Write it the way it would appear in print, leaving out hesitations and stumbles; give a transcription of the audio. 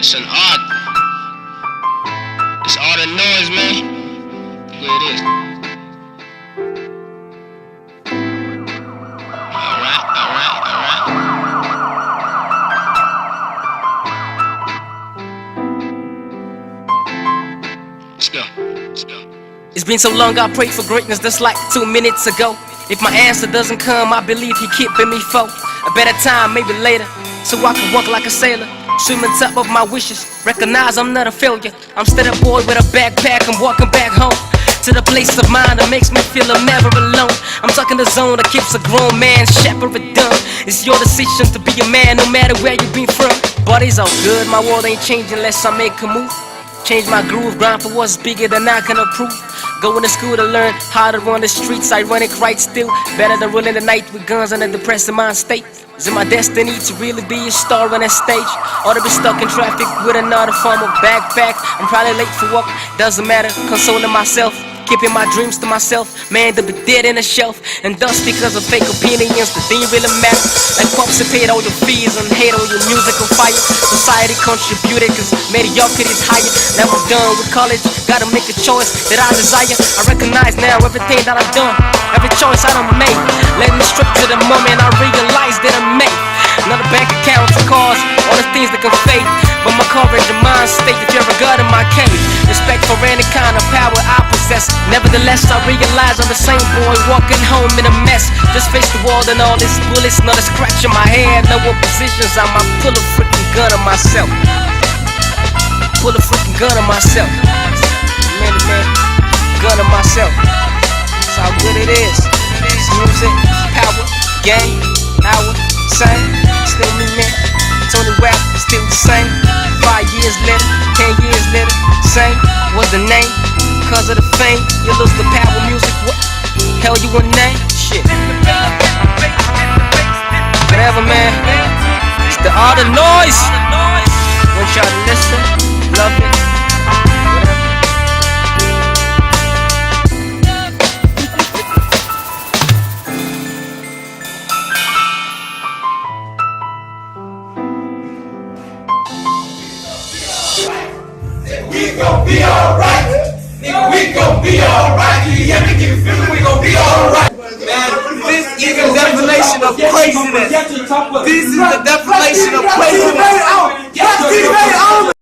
It's an art. It's art and noise, man. The way it is. Alright. Let's go. It's been so long, I prayed for greatness just like 2 minutes ago. If my answer doesn't come, I believe he keeping me for a better time, maybe later, so I can walk like a sailor, swim on top of my wishes. Recognize I'm not a failure. I'm still a boy with a backpack. I'm walking back home to the place of mine that makes me feel I'm never alone. I'm stuck in the zone that keeps a grown man shepherd dumb. It's your decision to be a man no matter where you been from. Body's all good, my world ain't changing unless I make a move. Change my groove, grind for what's bigger than I can approve. Going to school to learn how to run the streets, ironic right still. Better than ruling the night with guns in a depressing mind state. Is it my destiny to really be a star on that stage? Or to be stuck in traffic with another form of backpack? I'm probably late for work, doesn't matter, consoling myself. Keeping my dreams to myself, man, to be dead in a shelf. And thus because of fake opinions that didn't really matter. Like pops paid all your fees and hate on your music on fire. Society contributed cause mediocrity's higher. Now I'm done with college, gotta make a choice that I desire. I recognize now everything that I've done, every choice I done made. Let me strip to the moment I realize that I'm made. Not a bank account for cars, all the things that can fade, but my courage and mind state that you're a god in my cage. Respect for any kind of power I possess. Nevertheless, I realize I'm the same boy walking home in a mess. Just face the wall and all these bullets, not a scratch in my head. No oppositions, I might pull a freaking gun on myself. Pull a freaking gun on myself. Man, gun on myself. That's how good it is. It's music, power, game, hour, same. Still me, man. Tony Rap, still the same. 5 years later, 10 years later, same. What's the name? Cause of the fame, you lose the power music. What? Hell, you a name? Shit. Whatever, man. It's the art of noise. Want y'all to listen, love it. We gon' be alright, nigga. We gon' be alright. You hear me? You feel me? We gon' be alright, man. This is the definition of craziness. This is the definition of craziness.